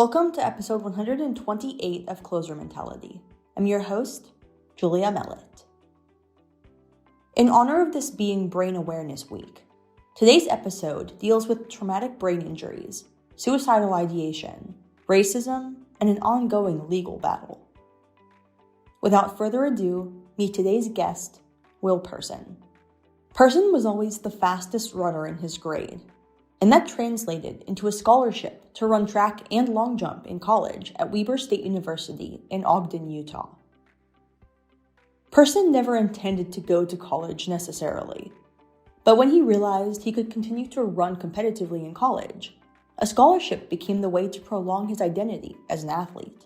Welcome to episode 128 of Closer Mentality. I'm your host, Julia Mellett. In honor of this being Brain Awareness Week, today's episode deals with traumatic brain injuries, suicidal ideation, racism, and an ongoing legal battle. Without further ado, meet today's guest, Will Person. Person was always the fastest runner in his grade, and that translated into a scholarship to run track and long jump in college at Weber State University in Ogden, Utah. Person never intended to go to college necessarily, but when he realized he could continue to run competitively in college, a scholarship became the way to prolong his identity as an athlete.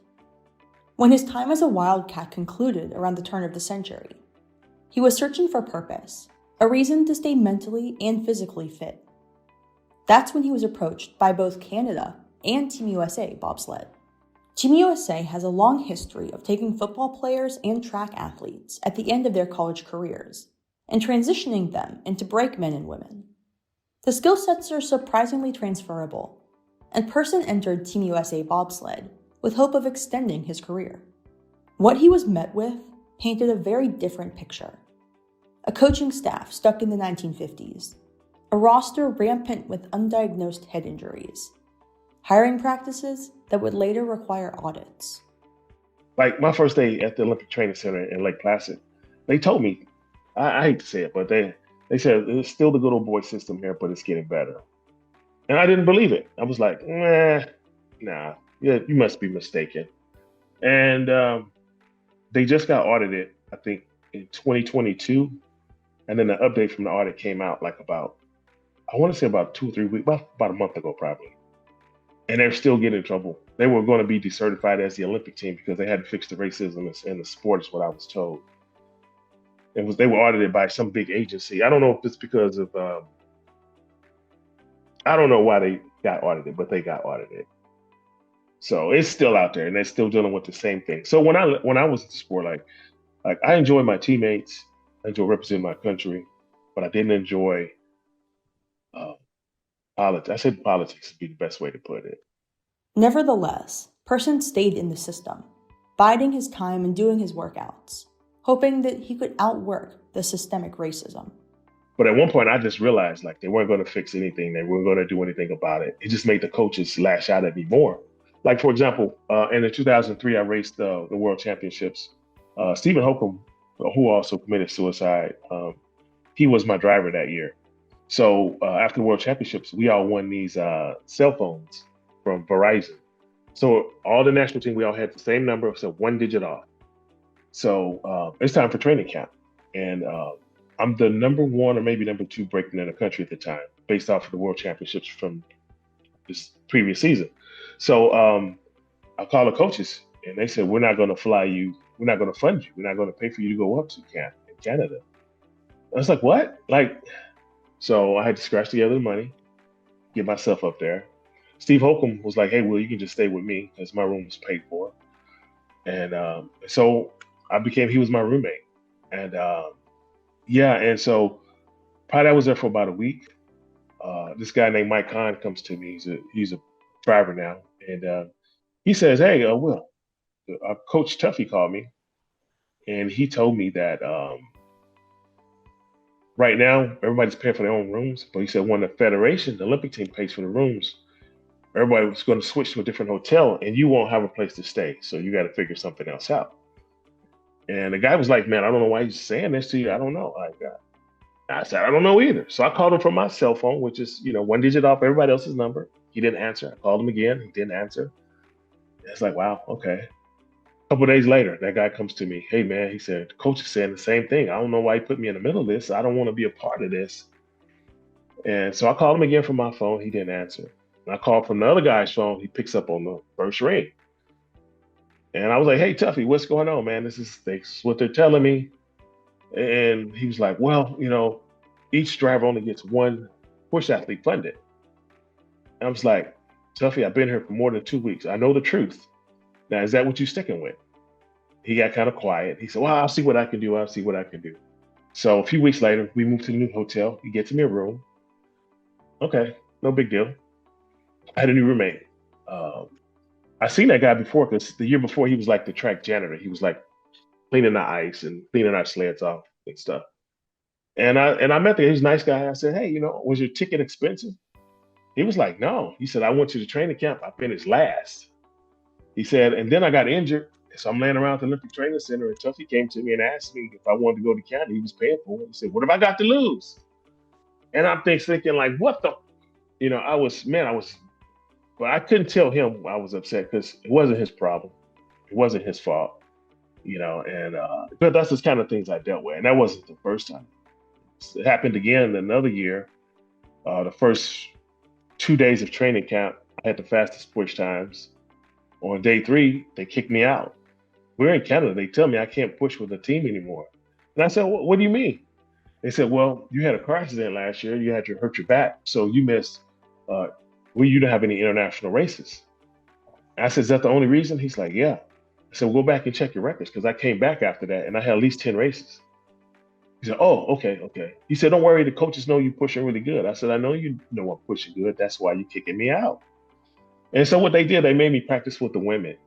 When his time as a Wildcat concluded around the turn of the century, he was searching for purpose, a reason to stay mentally and physically fit. That's when he was approached by both Canada and Team USA Bobsled. Team USA has a long history of taking football players and track athletes at the end of their college careers and transitioning them into brakemen and women. The skill sets are surprisingly transferable, and Person entered Team USA Bobsled with hope of extending his career. What he was met with painted a very different picture. A coaching staff stuck in the 1950s, a roster rampant with undiagnosed head injuries, hiring practices that would later require audits. Like my first day at the Olympic Training Center in Lake Placid, they told me, I hate to say it, but they said it's still the good old boy system here, but it's getting better. And I didn't believe it. I was like, nah, yeah, you must be mistaken. And they just got audited, I think, in 2022. And then the update from the audit came out like about 2 or 3 weeks, about a month ago, probably. And they're still getting in trouble. They were going to be decertified as the Olympic team because they had to fix the racism in the sport, is what I was told. They were audited by some big agency. I don't know if it's because of, I don't know why they got audited, but they got audited. So it's still out there, and they're still dealing with the same thing. So when I was in the sport, like I enjoy my teammates, I enjoy representing my country, but I didn't enjoy politics. I said politics would be the best way to put it. Nevertheless, Person stayed in the system, biding his time and doing his workouts, hoping that he could outwork the systemic racism. But at one point, I just realized like they weren't going to fix anything. They weren't going to do anything about it. It just made the coaches lash out at me more. Like, for example, in 2003, I raced the World Championships. Stephen Holcomb, who also committed suicide, he was my driver that year. So after the World Championships, we all won these cell phones from Verizon. So all the national team, we all had the same number, so one digit off. So it's time for training camp. And I'm the number one or maybe number two brakeman in the country at the time, based off of the World Championships from this previous season. So I called the coaches and they said, we're not going to fly you. We're not going to fund you. We're not going to pay for you to go up to camp in Canada. I was like, what? So I had to scratch together the money, get myself up there. Steve Holcomb was like, hey, Will, you can just stay with me because my room was paid for. And so he was my roommate. And and so probably I was there for about a week. This guy named Mike Kahn comes to me. He's a driver now. And he says, hey, Will, Coach Tuffy called me. And he told me that right now, everybody's paying for their own rooms. But he said when the federation, the Olympic team pays for the rooms, everybody was going to switch to a different hotel and you won't have a place to stay. So you got to figure something else out. And the guy was like, man, I don't know why he's saying this to you. I don't know. I said, I don't know either. So I called him from my cell phone, which is, one digit off everybody else's number. He didn't answer. I called him again. He didn't answer. It's like, wow, okay. A couple of days later, that guy comes to me. Hey, man, he said, the coach is saying the same thing. I don't know why he put me in the middle of this. I don't want to be a part of this. And so I called him again from my phone. He didn't answer. And I called from the other guy's phone. He picks up on the first ring. And I was like, hey, Tuffy, what's going on, man? This is what they're telling me. And he was like, well, each driver only gets one push athlete funded. And I was like, Tuffy, I've been here for more than 2 weeks. I know the truth. Now, is that what you're sticking with? He got kind of quiet. He said, well, I'll see what I can do. So a few weeks later, we moved to the new hotel. He gets me a room. Okay, no big deal. I had a new roommate. I seen that guy before because the year before he was like the track janitor. He was like cleaning the ice and cleaning our sleds off and stuff. And I met the he's a nice guy. I said, hey, was your ticket expensive? He was like, no. He said, I went to the training camp. I finished last. He said, and then I got injured. So I'm laying around at the Olympic Training Center, and Tuffy came to me and asked me if I wanted to go to Canada. He was paying for it. He said, what have I got to lose? And I'm thinking, like, what the? I was, but I couldn't tell him I was upset because it wasn't his problem. It wasn't his fault, and but that's the kind of things I dealt with. And that wasn't the first time. It happened again another year. The first 2 days of training camp, I had the fastest push times. On day 3, they kicked me out. We're in Canada. They tell me I can't push with the team anymore. And I said, what do you mean? They said, well, you had a car accident last year. You had to hurt your back. So you missed, you didn't have any international races. And I said, is that the only reason? He's like, yeah. I said, well, go back and check your records because I came back after that and I had at least 10 races. He said, oh, okay. He said, don't worry. The coaches know you're pushing really good. I said, I know you know I'm pushing good. That's why you're kicking me out. And so what they did, they made me practice with the women.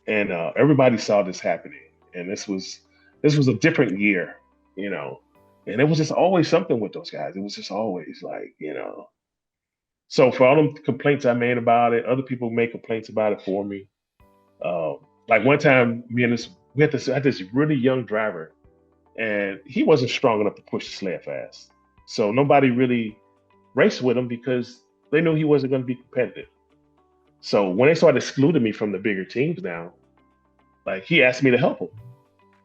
And everybody saw this happening. And this was a different year, and it was just always something with those guys. It was just always like, So for all them complaints I made about it, other people made complaints about it for me. Like one time, we had this really young driver, and he wasn't strong enough to push the sled fast. So nobody really raced with him because they knew he wasn't going to be competitive. So when they started excluding me from the bigger teams now, like he asked me to help him.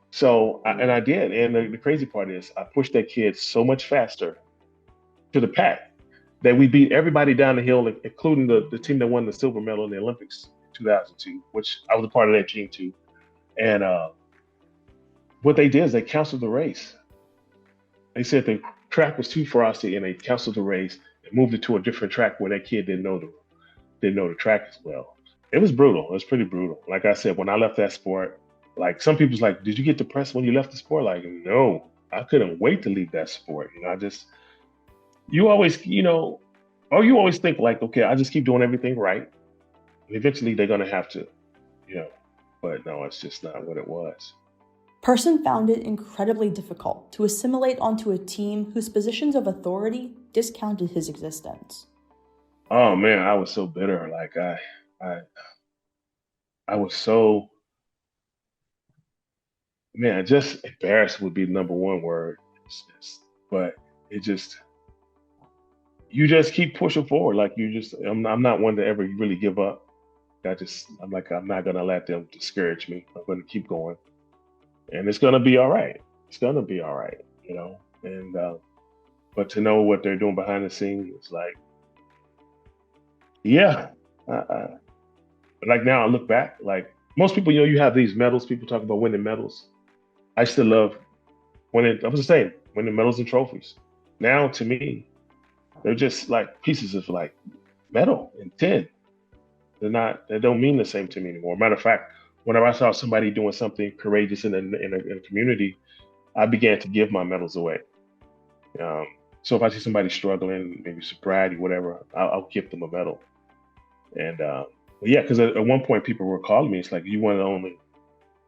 So, I did. And the crazy part is I pushed that kid so much faster to the pack that we beat everybody down the hill, including the team that won the silver medal in the Olympics in 2002, which I was a part of that team too. And what they did is they canceled the race. They said the track was too frosty and they canceled the race and moved it to a different track where that kid didn't know the track as well. It was brutal. It was pretty brutal. Like I said, when I left that sport, like some people's like, did you get depressed when you left the sport? Like, no, I couldn't wait to leave that sport. You always, or you always think like, okay, I just keep doing everything right. And eventually they're going to have to, but no, it's just not what it was. Person found it incredibly difficult to assimilate onto a team whose positions of authority discounted his existence. Oh man, I was so bitter. Like I was so, man, just embarrassed would be the number one word. But it just, you just keep pushing forward. Like I'm not one to ever really give up. I'm like, I'm not going to let them discourage me. I'm going to keep going. And it's going to be all right. It's going to be all right, And, but to know what they're doing behind the scenes, it's like, yeah. Like now I look back, like most people, you have these medals. People talk about winning medals. I still love winning. I was the same, winning medals and trophies. Now to me, they're just like pieces of like metal and tin. They don't mean the same to me anymore. Matter of fact, whenever I saw somebody doing something courageous in a community, I began to give my medals away. So if I see somebody struggling, maybe sobriety, whatever, I'll give them a medal. And yeah, because at one point people were calling me, it's like, you one of the only,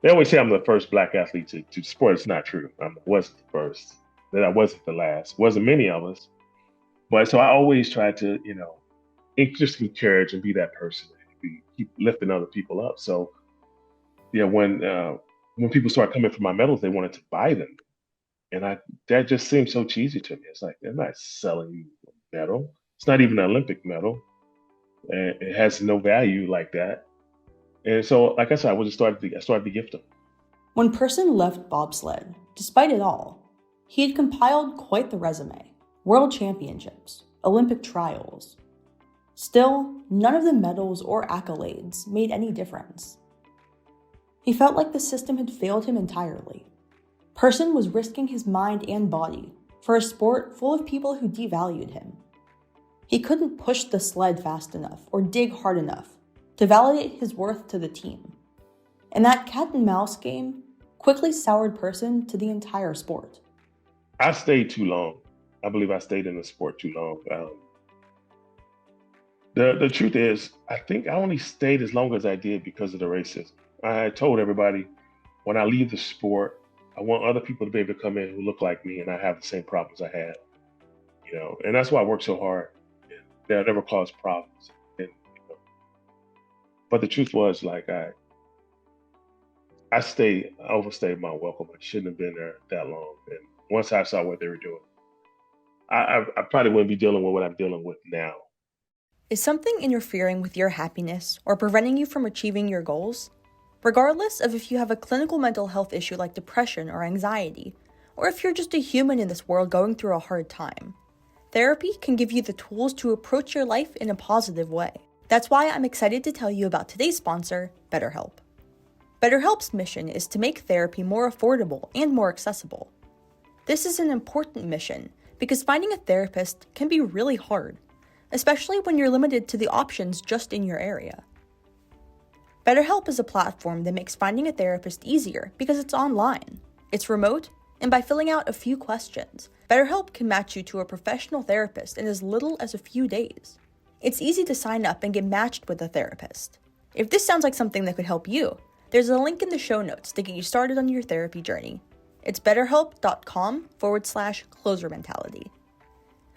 they always say I'm the first Black athlete to sport. It's not true. I wasn't the first. That I wasn't the last. Wasn't many of us. But so I always try to, just encourage and be that person. Keep lifting other people up. So yeah, when people start coming for my medals, they wanted to buy them. And that just seems so cheesy to me. It's like, they're not selling you a medal. It's not even an Olympic medal. And it has no value like that. And so, like I said, I started to gift them. When Person left bobsled, despite it all, he had compiled quite the resume. World championships, Olympic trials. Still, none of the medals or accolades made any difference. He felt like the system had failed him entirely. Person was risking his mind and body for a sport full of people who devalued him. He couldn't push the sled fast enough or dig hard enough to validate his worth to the team. And that cat and mouse game quickly soured Person to the entire sport. I stayed too long. I believe I stayed in the sport too long. The truth is, I think I only stayed as long as I did because of the racism. I told everybody when I leave the sport, I want other people to be able to come in who look like me and I have the same problems I had, and that's why I work so hard. And they'll never cause problems. But the truth was, like, I overstayed my welcome. I shouldn't have been there that long. And once I saw what they were doing, I probably wouldn't be dealing with what I'm dealing with now. Is something interfering with your happiness or preventing you from achieving your goals? Regardless of if you have a clinical mental health issue like depression or anxiety, or if you're just a human in this world going through a hard time, therapy can give you the tools to approach your life in a positive way. That's why I'm excited to tell you about today's sponsor, BetterHelp. BetterHelp's mission is to make therapy more affordable and more accessible. This is an important mission because finding a therapist can be really hard, especially when you're limited to the options just in your area. BetterHelp is a platform that makes finding a therapist easier because it's online, it's remote, and by filling out a few questions, BetterHelp can match you to a professional therapist in as little as a few days. It's easy to sign up and get matched with a therapist. If this sounds like something that could help you, there's a link in the show notes to get you started on your therapy journey. It's betterhelp.com/closer mentality.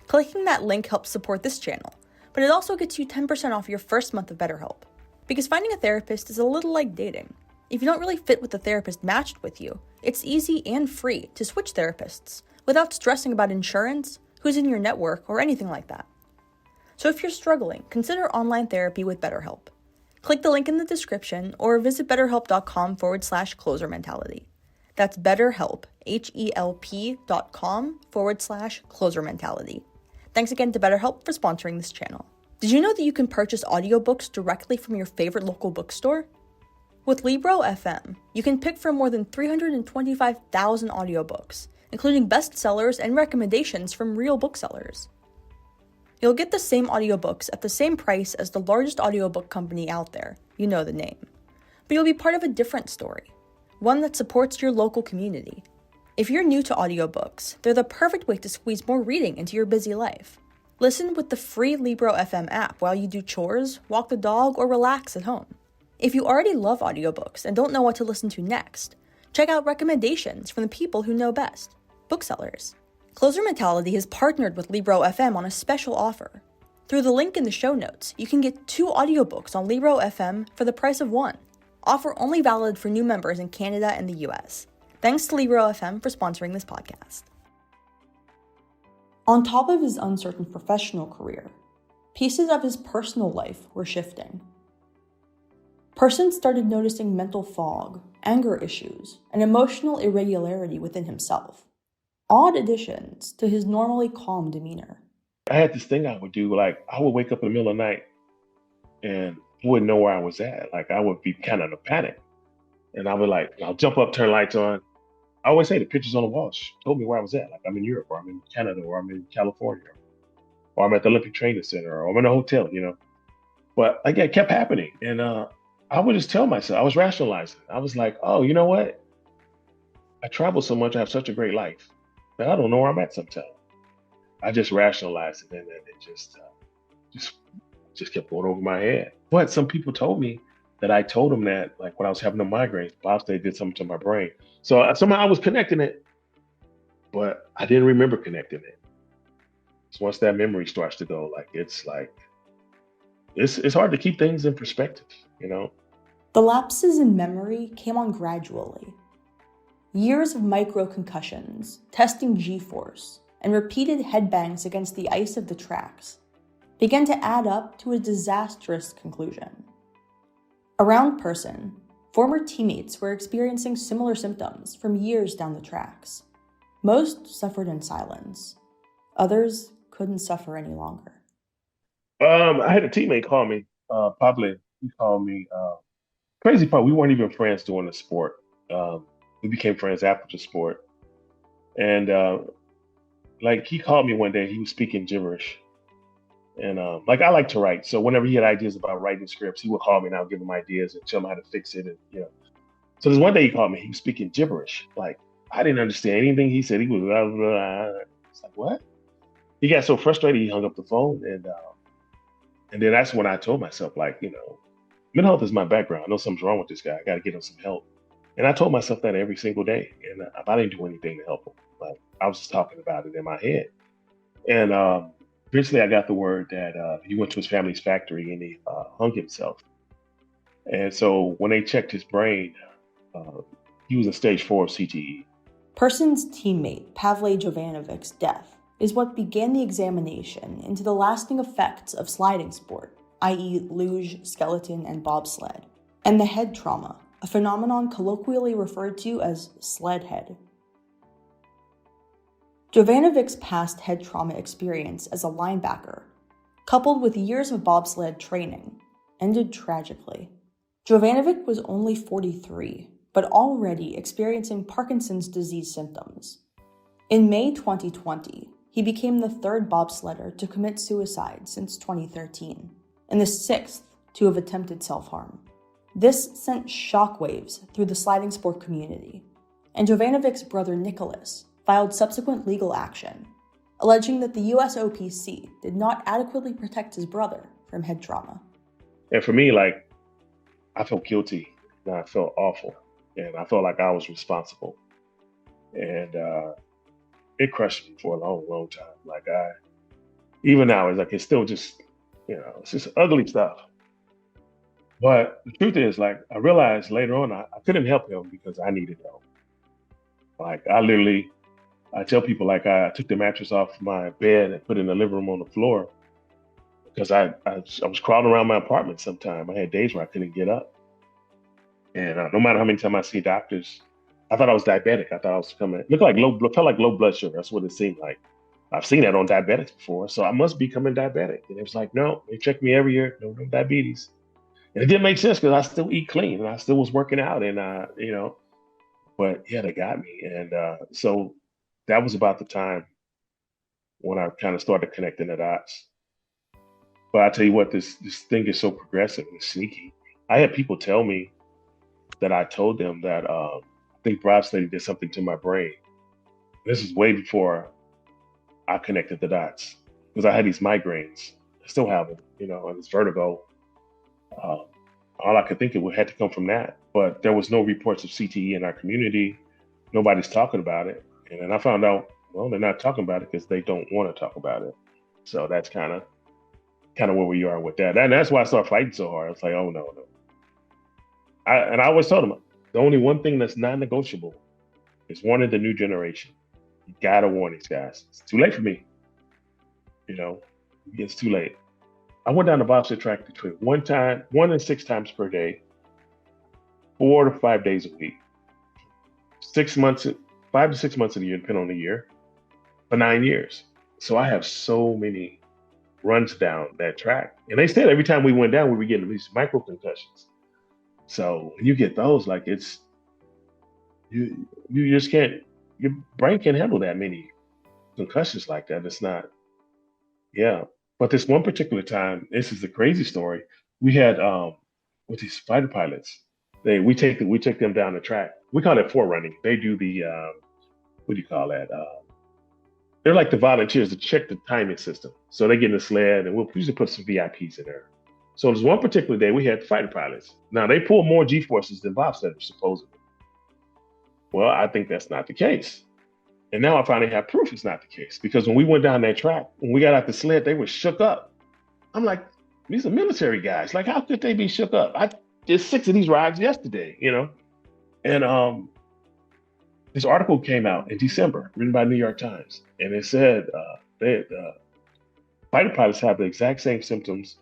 Clicking that link helps support this channel, but it also gets you 10% off your first month of BetterHelp. Because finding a therapist is a little like dating. If you don't really fit with the therapist matched with you, it's easy and free to switch therapists without stressing about insurance, who's in your network, or anything like that. So if you're struggling, consider online therapy with BetterHelp. Click the link in the description or visit betterhelp.com/closer mentality. That's BetterHelp, HELP.com/closer mentality. Thanks again to BetterHelp for sponsoring this channel. Did you know that you can purchase audiobooks directly from your favorite local bookstore? With Libro FM, you can pick from more than 325,000 audiobooks, including bestsellers and recommendations from real booksellers. You'll get the same audiobooks at the same price as the largest audiobook company out there, you know the name. But you'll be part of a different story, one that supports your local community. If you're new to audiobooks, they're the perfect way to squeeze more reading into your busy life. Listen with the free Libro FM app while you do chores, walk the dog, or relax at home. If you already love audiobooks and don't know what to listen to next, check out recommendations from the people who know best, booksellers. Closer Mentality has partnered with Libro FM on a special offer. Through the link in the show notes, you can get 2 audiobooks on Libro FM for the price of 1. Offer only valid for new members in Canada and the US. Thanks to Libro FM for sponsoring this podcast. On top of his uncertain professional career, pieces of his personal life were shifting. Person started noticing mental fog, anger issues, and emotional irregularity within himself. Odd additions to his normally calm demeanor. I had this thing I would do, like I would wake up in the middle of the night and wouldn't know where I was at. Like I would be kind of in a panic. And I would I'll jump up, turn lights on. I always say the pictures on the wall told me where I was at. Like I'm in Europe, or I'm in Canada, or I'm in California, or I'm at the Olympic Training Center, or I'm in a hotel, But again, it kept happening. And I would just tell myself, I was rationalizing. I was like, oh, you know what? I travel so much, I have such a great life that I don't know where I'm at sometimes. I just rationalized it, and then it just kept going over my head. But some people told me that I told them that, like when I was having the migraines, bobsleigh did something to my brain. So somehow I was connecting it, but I didn't remember connecting it. So once that memory starts to go, it's hard to keep things in perspective, The lapses in memory came on gradually. Years of micro-concussions, testing G-force, and repeated headbangs against the ice of the tracks began to add up to a disastrous conclusion. Around Person, former teammates were experiencing similar symptoms from years down the tracks. Most suffered in silence. Others couldn't suffer any longer. I had a teammate call me, Pablo. He called me. Crazy part, we weren't even friends during the sport. We became friends after the sport. And he called me one day, he was speaking gibberish. And I like to write. So whenever he had ideas about writing scripts, he would call me and I would give him ideas and tell him how to fix it. And, So there's one day he called me, he was speaking gibberish. I didn't understand anything he said. He was, blah, blah, blah. It's like, what? He got so frustrated, he hung up the phone. And And then that's when I told myself, like, mental health is my background. I know something's wrong with this guy. I got to get him some help. And I told myself that every single day. And I didn't do anything to help him. Like, I was just talking about it in my head. And eventually I got the word that he went to his family's factory and he hung himself. And so when they checked his brain, uh, he was in stage 4 of CTE. Person's teammate Pavle Jovanovic's death is what began the examination into the lasting effects of sliding sport, i.e. luge, skeleton, and bobsled, and the head trauma, a phenomenon colloquially referred to as SledHead. Jovanovic's past head trauma experience as a linebacker, coupled with years of bobsled training, ended tragically. Jovanovic was only 43, but already experiencing Parkinson's disease symptoms. In May 2020, he became the third bobsledder to commit suicide since 2013, and the sixth to have attempted self-harm. This sent shockwaves through the sliding sport community, and Jovanovic's brother Nicholas filed subsequent legal action, alleging that the USOPC did not adequately protect his brother from head trauma. And for me, like, I felt guilty and I felt awful. And I felt like I was responsible. And it crushed me for a long, long time. Like, even now, it's like, it's still just, it's just ugly stuff. But the truth is, like, I realized later on, I couldn't help him because I needed help. Like, I tell people, like, I took the mattress off my bed and put it in the living room on the floor because I was crawling around my apartment sometime. I had days where I couldn't get up. And no matter how many times I see doctors, I thought I was diabetic. I thought I was felt like low blood sugar. That's what it seemed like. I've seen that on diabetics before, so I must be coming diabetic. And it was like, no, they check me every year, no diabetes. And it didn't make sense because I still eat clean and I still was working out and, but yeah, they got me. And so that was about the time when I kind of started connecting the dots. But I tell you what, this thing is so progressive and sneaky. I had people tell me that I told them that I think bobsledding did something to my brain. This is way before I connected the dots because I had these migraines. I still have them, and this vertigo. Uh, all I could think it would had to come from that. But there was no reports of CTE in our community. Nobody's talking about it. And then I found out, well, they're not talking about it because they don't want to talk about it. So that's kind of where we are with that. And that's why I started fighting so hard. I was like, oh no. I always told them the only one thing that's non-negotiable is warning the new generation. You gotta warn these guys. It's too late for me. It's too late. I went down the bobsled track between 1 and 6 times per day, 4 to 5 days a week, 6 months, 5 to 6 months of the year, depending on the year, for 9 years. So I have so many runs down that track. And they said every time we went down, we were getting these micro concussions. So when you get those, like you just can't, your brain can't handle that many concussions like that. It's not, yeah. But this one particular time, this is a crazy story. We had with these fighter pilots, we take them down the track. We call it forerunning. They do the what do you call that? They're like the volunteers to check the timing system. So they get in the sled, and we'll usually put some VIPs in there. So there's one particular day we had fighter pilots. Now they pull more G forces than bobsledders, supposedly. Well, I think that's not the case. And now I finally have proof it's not the case because when we went down that track, when we got out the sled, they were shook up. I'm like, these are military guys. Like, how could they be shook up? I did 6 of these rides yesterday. And this article came out in December, written by New York Times, and it said fighter pilots have the exact same symptoms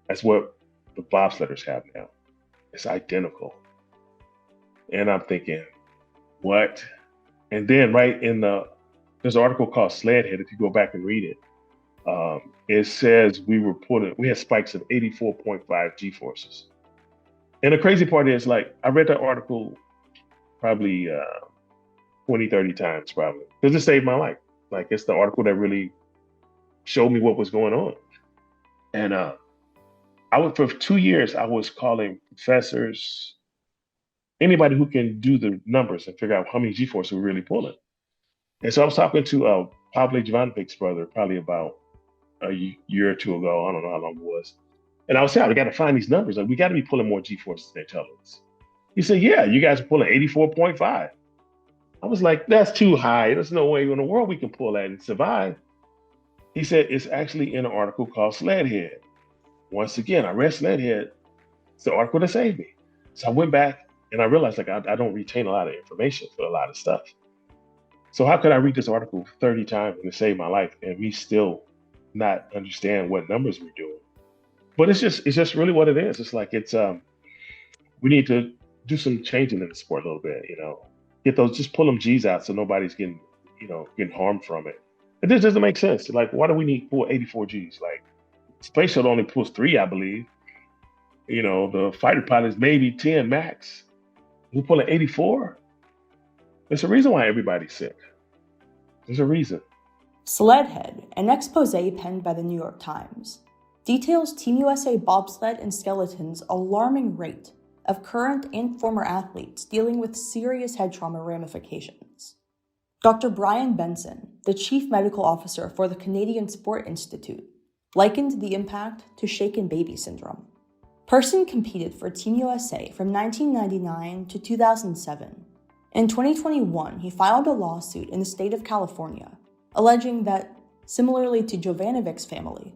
as what the bobsledders have now. It's identical. And I'm thinking, what? And then there's an article called SledHead, if you go back and read it, it says we had spikes of 84.5 G forces. And the crazy part is, like, I read that article probably 20, 30 times probably, because it saved my life. Like, it's the article that really showed me what was going on. And for 2 years, I was calling professors, anybody who can do the numbers and figure out how many G-force we're really pulling. And so I was talking to Pavle Jovanovic's brother probably about a year or two ago. I don't know how long it was. And I was saying, we got to find these numbers. Like, we got to be pulling more G forces than intelligence. He said, yeah, you guys are pulling 84.5. I was like, that's too high. There's no way in the world we can pull that and survive. He said, it's actually in an article called SledHead. Once again, I read SledHead. It's the article that saved me. So I went back and I realized like I don't retain a lot of information for a lot of stuff. So how could I read this article 30 times and it saved my life and me still not understand what numbers we're doing? But it's just really what it is. It's like we need to do some changing in the sport a little bit, Get those, just pull them G's out so nobody's getting harmed from it. It just doesn't make sense. Like, why do we need pull 84 G's? Like, space shuttle only pulls 3, I believe. The fighter pilots maybe 10 max. We pull an 84. There's a reason why everybody's sick. There's a reason. SledHead, an expose penned by the New York Times, details Team USA Bobsled and Skeleton's alarming rate of current and former athletes dealing with serious head trauma ramifications. Dr. Brian Benson, the chief medical officer for the Canadian Sport Institute, likened the impact to shaken baby syndrome. Person competed for Team USA from 1999 to 2007. In 2021, he filed a lawsuit in the state of California, alleging that, similarly to Jovanovic's family,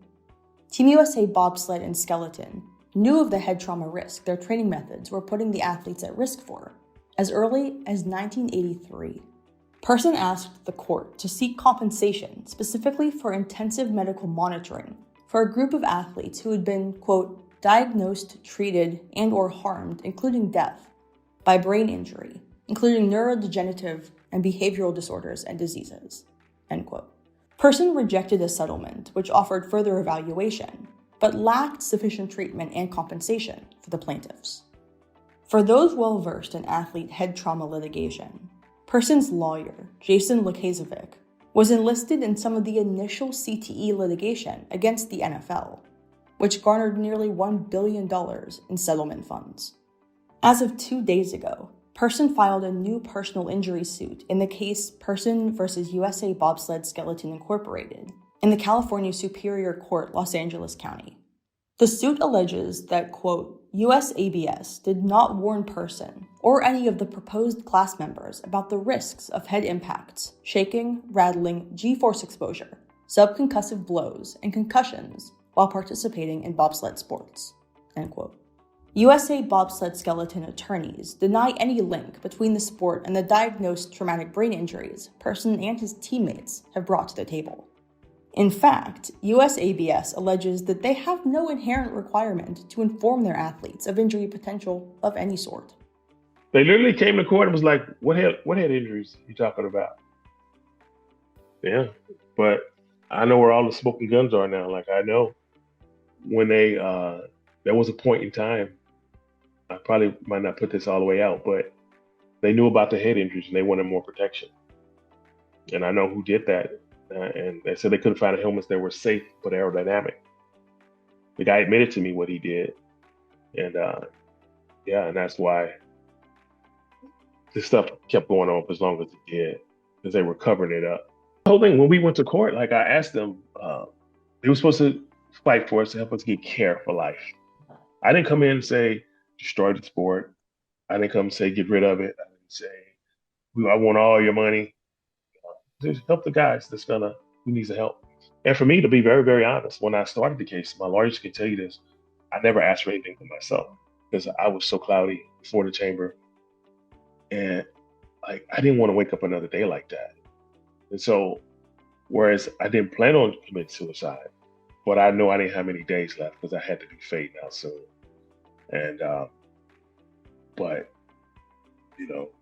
Team USA Bobsled and Skeleton knew of the head trauma risk their training methods were putting the athletes at risk for as early as 1983. Person asked the court to seek compensation specifically for intensive medical monitoring for a group of athletes who had been, quote, diagnosed, treated, and/or harmed, including death, by brain injury, including neurodegenerative and behavioral disorders and diseases, end quote. Person rejected a settlement which offered further evaluation, but lacked sufficient treatment and compensation for the plaintiffs. For those well-versed in athlete head trauma litigation, Person's lawyer, Jason Lukasovic, was enlisted in some of the initial CTE litigation against the NFL, which garnered nearly $1 billion in settlement funds. As of 2 days ago, Person filed a new personal injury suit in the case Person versus USA Bobsled Skeleton Incorporated in the California Superior Court, Los Angeles County. The suit alleges that, quote, USABS did not warn Person or any of the proposed class members about the risks of head impacts, shaking, rattling, G-force exposure, subconcussive blows, and concussions while participating in bobsled sports, end quote. USA Bobsled Skeleton attorneys deny any link between the sport and the diagnosed traumatic brain injuries Person and his teammates have brought to the table. In fact, USABS alleges that they have no inherent requirement to inform their athletes of injury potential of any sort. They literally came to court and was like, what head injuries are you talking about? Yeah, but I know where all the smoking guns are now. Like, I know when there was a point in time, I probably might not put this all the way out, but they knew about the head injuries and they wanted more protection. And I know who did that. And they said they couldn't find helmets that were safe but aerodynamic. The guy admitted to me what he did. And and that's why this stuff kept going on for as long as it did, because they were covering it up. The whole thing, when we went to court, like I asked them, they were supposed to fight for us to help us get care for life. I didn't come in and say, destroy the sport. I didn't come and say, get rid of it. I didn't say, I want all your money. Just help the guys who needs the help. And for me, to be very, very honest, when I started the case, my lawyers can tell you this, I never asked for anything for myself because I was so cloudy before the chamber. And like, I didn't want to wake up another day like that. And so, whereas I didn't plan on committing suicide, but I know I didn't have many days left because I had to be fading out soon. And, but,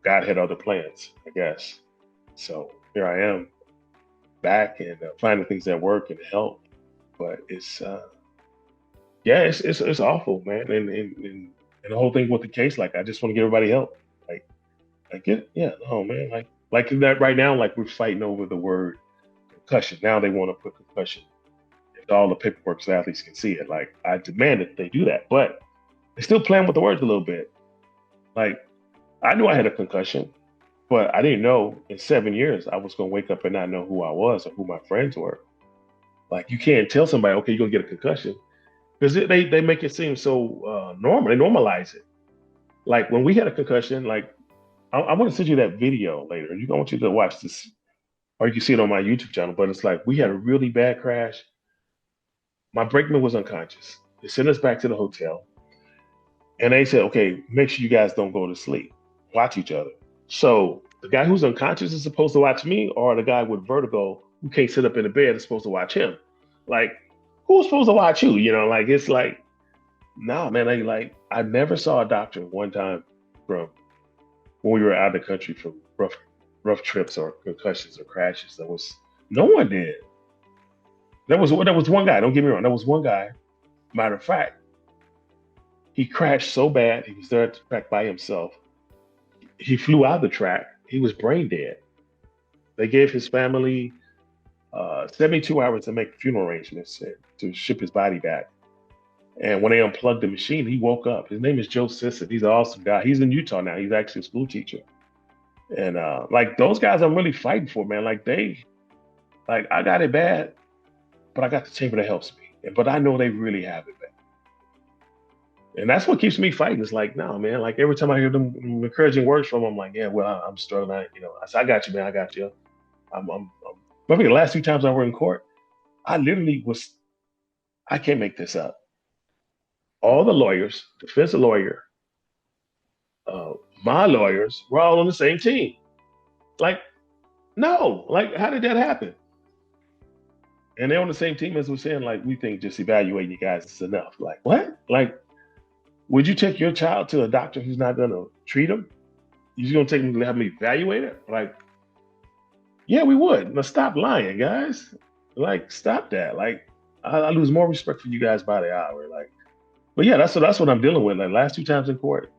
God had other plans, I guess. So here I am back and finding things that work and help. But it's awful, man. And the whole thing with the case, like, I just want to give everybody help. Like that right now, like we're fighting over the word concussion. Now they want to put concussion into all the paperwork so athletes can see it. Like, I demand that they do that, but they're still playing with the words a little bit. Like, I knew I had a concussion, but I didn't know in 7 years I was going to wake up and not know who I was or who my friends were. Like, you can't tell somebody, okay, you're going to get a concussion, because they make it seem so normal. They normalize it. Like when we had a concussion, like I want to send you that video later. I want you to watch this, or you can see it on my YouTube channel. But it's like we had a really bad crash. My brakeman was unconscious. They sent us back to the hotel, and they said, "Okay, make sure you guys don't go to sleep. Watch each other." So the guy who's unconscious is supposed to watch me, or the guy with vertigo who can't sit up in the bed is supposed to watch him. Like, who's supposed to watch you? Like it's like, nah, man. I never saw a doctor one time from when we were out of the country from rough trips or concussions or crashes. There was no one did. There was one guy. Don't get me wrong. There was one guy. Matter of fact, he crashed so bad he was there at the track by himself. He flew out of the track. He was brain dead. They gave his family 72 hours to make funeral arrangements and to ship his body back. And when they unplugged the machine, he woke up. His name is Joe Sisson. He's an awesome guy. He's in Utah now. He's actually a school teacher. And like those guys I'm really fighting for, man. Like I got it bad, but I got the chamber that helps me. But I know they really have it bad. And that's what keeps me fighting. It's like, no, man, like every time I hear them encouraging words from them, I'm like, yeah, well, I'm struggling. I said, I got you, man. I got you. Maybe the last 2 times I were in court, I can't make this up. All the lawyers, defense lawyer, my lawyers, were all on the same team. Like, no, like, how did that happen? And they're on the same team as we're saying, like, we think just evaluating you guys is enough. Like, what? Like, would you take your child to a doctor who's not going to treat them? You're just going to take them to have them evaluated? Like, yeah, we would. Now stop lying, guys. Like, stop that. Like, I lose more respect for you guys by the hour. Like, but yeah, that's what I'm dealing with. Like, last 2 times in court,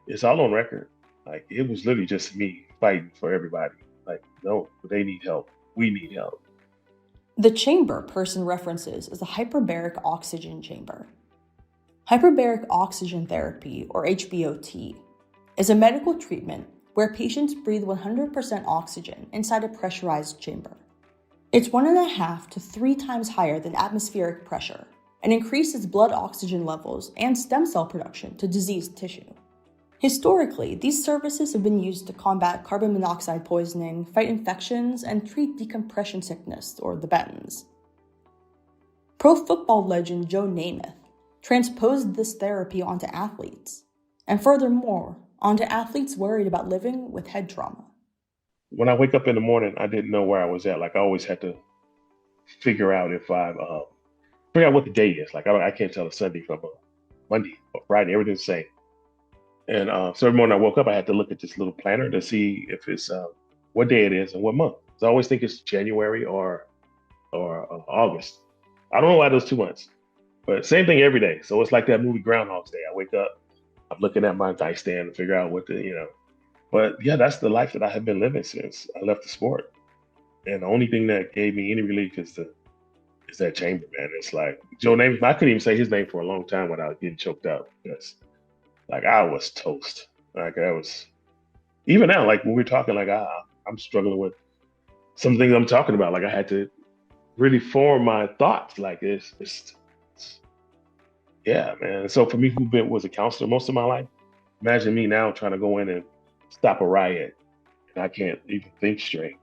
it's all on record. Like, it was literally just me fighting for everybody. Like, no, they need help. We need help. The chamber person references is a hyperbaric oxygen chamber. Hyperbaric Oxygen Therapy, or HBOT, is a medical treatment where patients breathe 100% oxygen inside a pressurized chamber. It's 1.5 to 3 times higher than atmospheric pressure and increases blood oxygen levels and stem cell production to diseased tissue. Historically, these services have been used to combat carbon monoxide poisoning, fight infections, and treat decompression sickness, or the BENS. Pro football legend Joe Namath transposed this therapy onto athletes, and furthermore, onto athletes worried about living with head trauma. When I wake up in the morning, I didn't know where I was at. Like, I always had to figure out figure out what the day is. Like, I can't tell a Sunday from a Monday or Friday. Everything's the same. And so every morning I woke up, I had to look at this little planner to see if it's what day it is and what month. So I always think it's January or August. I don't know why those 2 months, but same thing every day. So it's like that movie Groundhog's Day. I wake up, I'm looking at my nightstand to figure out But yeah, that's the life that I have been living since I left the sport. And the only thing that gave me any relief is that chamber, man. It's like Joe Namath. I couldn't even say his name for a long time without getting choked up. Because like I was toast. Like I was, even now, like when we're talking, like I'm struggling with some things I'm talking about. Like I had to really form my thoughts. Like it's yeah, man. So for me, was a counselor most of my life, imagine me now trying to go in and stop a riot, and I can't even think straight.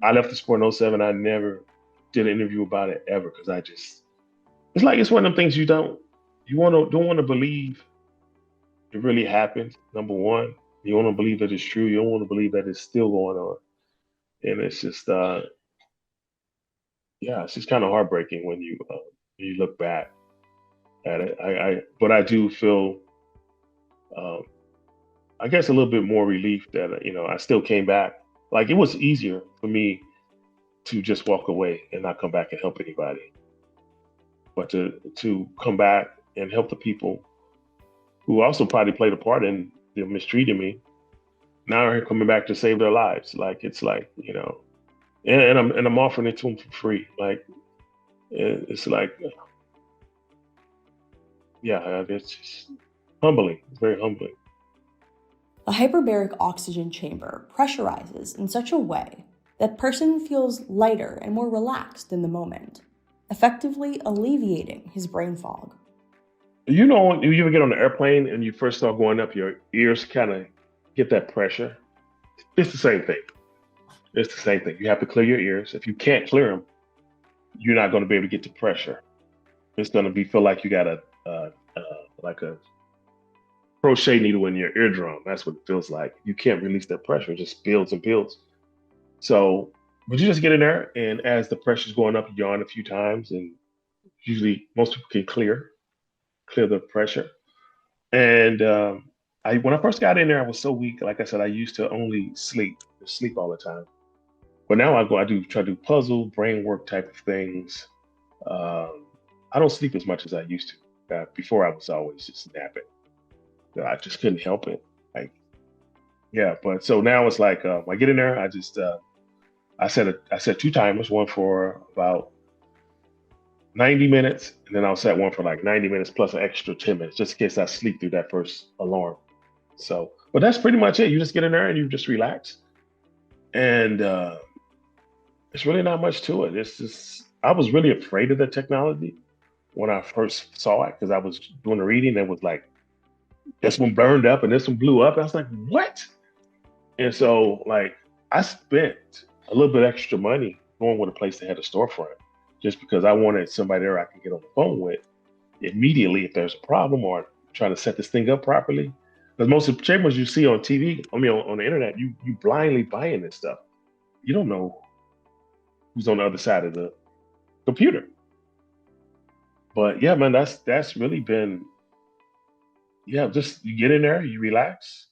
I left the sport in '07. I never did an interview about it ever because it's like it's one of them things don't want to believe it really happened. Number one, you want to believe that it's true. You don't want to believe that it's still going on, and it's just it's just kind of heartbreaking when you look back at it. But I do feel, I guess, a little bit more relief that I still came back. Like it was easier for me to just walk away and not come back and help anybody, but to come back and help the people who also probably played a part in mistreating me. Now they're coming back to save their lives. Like it's like and I'm offering it to them for free. Like it's like it's just humbling. It's very humbling. The hyperbaric oxygen chamber pressurizes in such a way that person feels lighter and more relaxed in the moment, effectively alleviating his brain fog. You know, when you ever get on the airplane and you first start going up, your ears kind of get that pressure. It's the same thing. It's the same thing. You have to clear your ears. If you can't clear them, you're not going to be able to get the pressure. It's going to feel like you got like a crochet needle in your eardrum. That's what it feels like. You can't release that pressure. It just builds and builds. So, but you just get in there, and as the pressure's going up, you yawn a few times, and usually most people can clear the pressure. And I when I first got in there, I was so weak. Like I said, I used to only sleep all the time. But now I do try to do puzzle, brain work type of things. Um, I don't sleep as much as I used to. Before I was always just napping. I just couldn't help it. Like, yeah, but so now it's like I get in there, I set two timers, one for about 90 minutes, and then I'll set one for like 90 minutes plus an extra 10 minutes, just in case I sleep through that first alarm. So, but that's pretty much it. You just get in there and you just relax. And it's really not much to it. It's just, I was really afraid of the technology when I first saw it because I was doing the reading and was like, this one burned up and this one blew up. I was like, what? And so, like, I spent a little bit extra money going with a place that had a storefront just because I wanted somebody there I can get on the phone with immediately if there's a problem or trying to set this thing up properly. Because most of the chambers you see on TV, on the internet, you blindly buying this stuff. You don't know who's on the other side of the computer. But yeah, man, that's really been, yeah, just you get in there, you relax,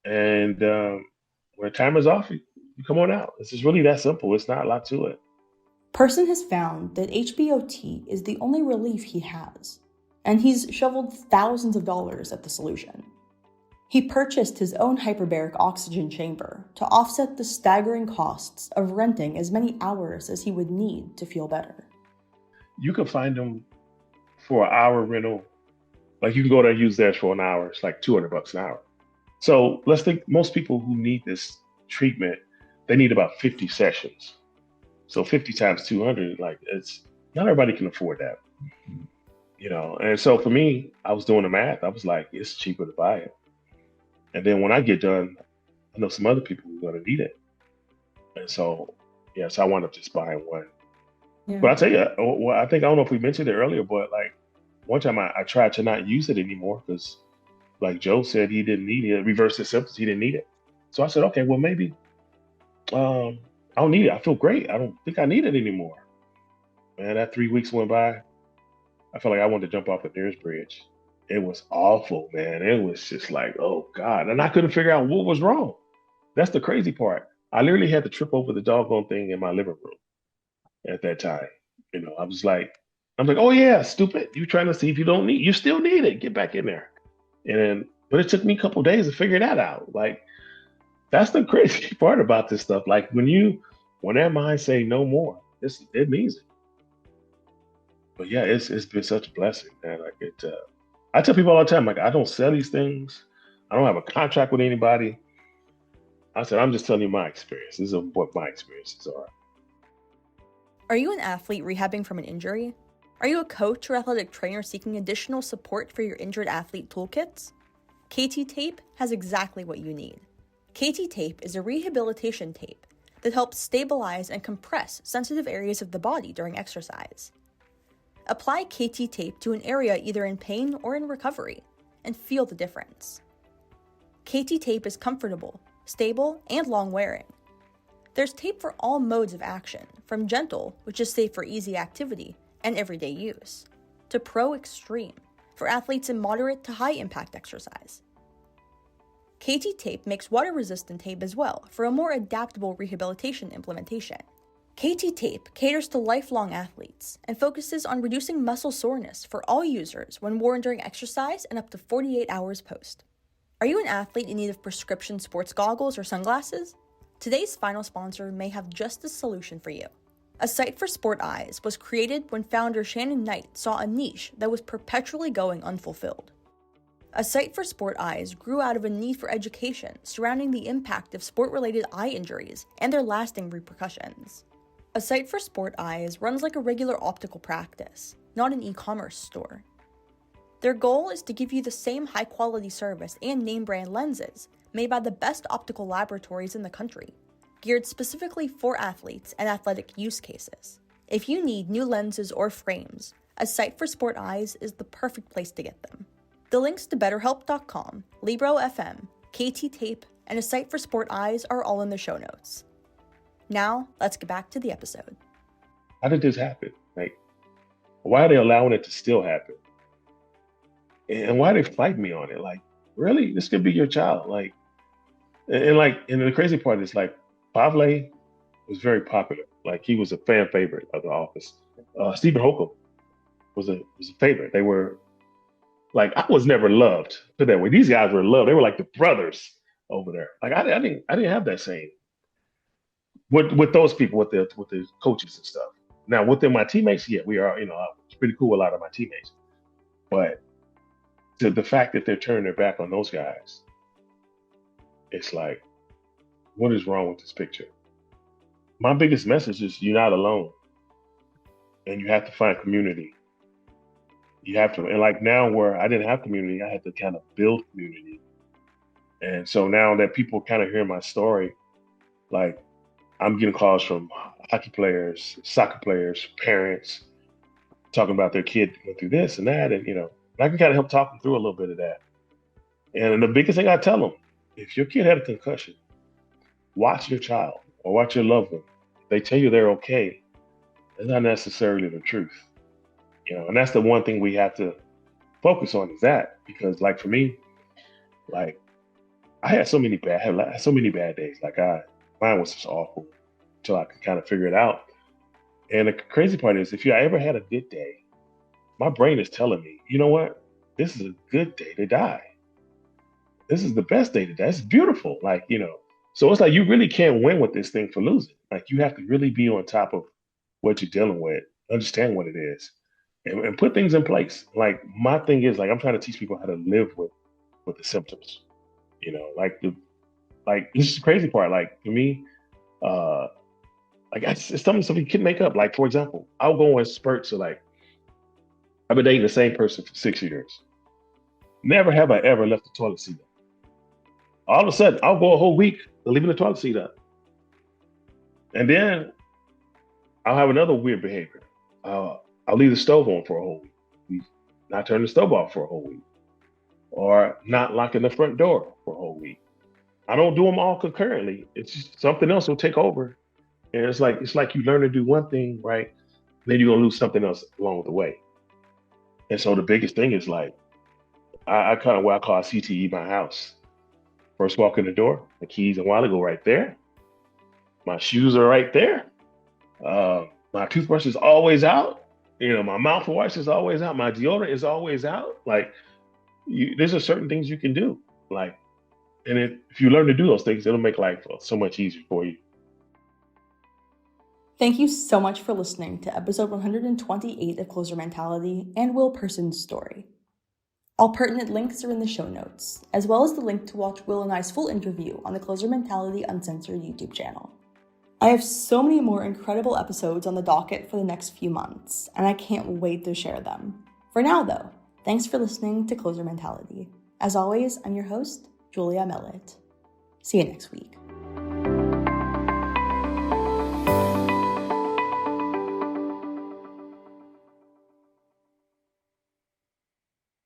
and when the timer's off, you come on out. It's just really that simple. It's not a lot to it. Person has found that HBOT is the only relief he has, and he's shoveled thousands of dollars at the solution. He purchased his own hyperbaric oxygen chamber to offset the staggering costs of renting as many hours as he would need to feel better. You can find them for an hour rental. Like you can go there and use theirs for an hour. It's like $200 an hour. So let's think most people who need this treatment, they need about 50 sessions. So 50 times 200, like it's not everybody can afford that, And so for me, I was doing the math. I was like, it's cheaper to buy it. And then when I get done, I know some other people who are going to need it. And so, yeah, so I wound up just buying one. Yeah. But I tell you, well, I don't know if we mentioned it earlier, but like one time I tried to not use it anymore because like Joe said, he didn't need it. Reverse the symptoms, he didn't need it. So I said, okay, well, maybe I don't need it. I feel great. I don't think I need it anymore. Man, that 3 weeks went by. I felt like I wanted to jump off the nearest bridge. It was awful, man. It was just like, oh God. And I couldn't figure out what was wrong. That's the crazy part. I literally had to trip over the doggone thing in my living room at that time. I was like, oh yeah, stupid. You trying to see if you still need it. Get back in there. But it took me a couple of days to figure that out. Like, that's the crazy part about this stuff. Like when that mind say no more, it means it. But yeah, it's been such a blessing, man. Like I tell people all the time, like I don't sell these things. I don't have a contract with anybody. I said, I'm just telling you my experience. This is what my experiences are. Are you an athlete rehabbing from an injury? Are you a coach or athletic trainer seeking additional support for your injured athlete toolkits? KT Tape has exactly what you need. KT Tape is a rehabilitation tape that helps stabilize and compress sensitive areas of the body during exercise. Apply KT Tape to an area either in pain or in recovery, and feel the difference. KT Tape is comfortable, stable, and long-wearing. There's tape for all modes of action, from gentle, which is safe for easy activity and everyday use, to Pro Extreme, for athletes in moderate to high-impact exercise. KT Tape makes water-resistant tape as well for a more adaptable rehabilitation implementation. KT Tape caters to lifelong athletes and focuses on reducing muscle soreness for all users when worn during exercise and up to 48 hours post. Are you an athlete in need of prescription sports goggles or sunglasses? Today's final sponsor may have just the solution for you. A Sight for Sport Eyes was created when founder Shannon Knight saw a niche that was perpetually going unfulfilled. A Sight for Sport Eyes grew out of a need for education surrounding the impact of sport-related eye injuries and their lasting repercussions. A site for sport eyes runs like a regular optical practice, not an e-commerce store. Their goal is to give you the same high-quality service and name-brand lenses made by the best optical laboratories in the country, geared specifically for athletes and athletic use cases. If you need new lenses or frames, a site for sport eyes is the perfect place to get them. The links to BetterHelp.com, Libro FM, KT Tape, and a site for sport eyes are all in the show notes. Now, let's get back to the episode. How did this happen? Like, why are they allowing it to still happen? And why are they fighting me on it? Like, really? This could be your child. Like, and the crazy part is like, Bobsled was very popular. Like, he was a fan favorite of the office. Stephen Holcomb was a favorite. They were like, I was never loved. Put that way. These guys were loved. They were like the brothers over there. Like, I didn't have that same with those people, with the coaches and stuff. Now, within my teammates, yeah, we are. It's pretty cool with a lot of my teammates, but the fact that they're turning their back on those guys, it's like, what is wrong with this picture? My biggest message is you're not alone, and you have to find community. You have to, and like now where I didn't have community, I had to kind of build community. And so now that people kind of hear my story, like I'm getting calls from hockey players, soccer players, parents, talking about their kid going through this and that. And, I can kind of help talk them through a little bit of that. And the biggest thing I tell them, if your kid had a concussion, watch your child or watch your loved one. If they tell you they're okay, it's not necessarily the truth. And that's the one thing we have to focus on is that, because like for me, like I had so many bad days. Like mine was just awful until I could kind of figure it out. And the crazy part is if I ever had a good day, my brain is telling me, you know what? This is a good day to die. This is the best day to die. It's beautiful. Like, so it's like you really can't win with this thing for losing. Like you have to really be on top of what you're dealing with, understand what it is, and put things in place. Like my thing is like I'm trying to teach people how to live with the symptoms. Like this is the crazy part. Like for me, like it's something you can make up. Like for example, I'll go in spurts of like I've been dating the same person for 6 years. Never have I ever left the toilet seat up. All of a sudden, I'll go a whole week leaving the toilet seat up. And then I'll have another weird behavior. I'll leave the stove on for a whole week. Not turn the stove off for a whole week. Or not locking the front door for a whole week. I don't do them all concurrently. It's just something else will take over. And it's like you learn to do one thing, right? Then you're gonna lose something else along the way. And so the biggest thing is like, I kind of what I call CTE my house. First walk in the door, the keys and wallet go right there. My shoes are right there. My toothbrush is always out. My mouthwash is always out. My deodorant is always out. Like, there's certain things you can do. Like, and if you learn to do those things, it'll make life so much easier for you. Thank you so much for listening to episode 128 of Closer Mentality and Will Person's story. All pertinent links are in the show notes, as well as the link to watch Will and I's full interview on the Closer Mentality Uncensored YouTube channel. I have so many more incredible episodes on the docket for the next few months, and I can't wait to share them. For now, though, thanks for listening to Closer Mentality. As always, I'm your host, Julia Mellett. See you next week.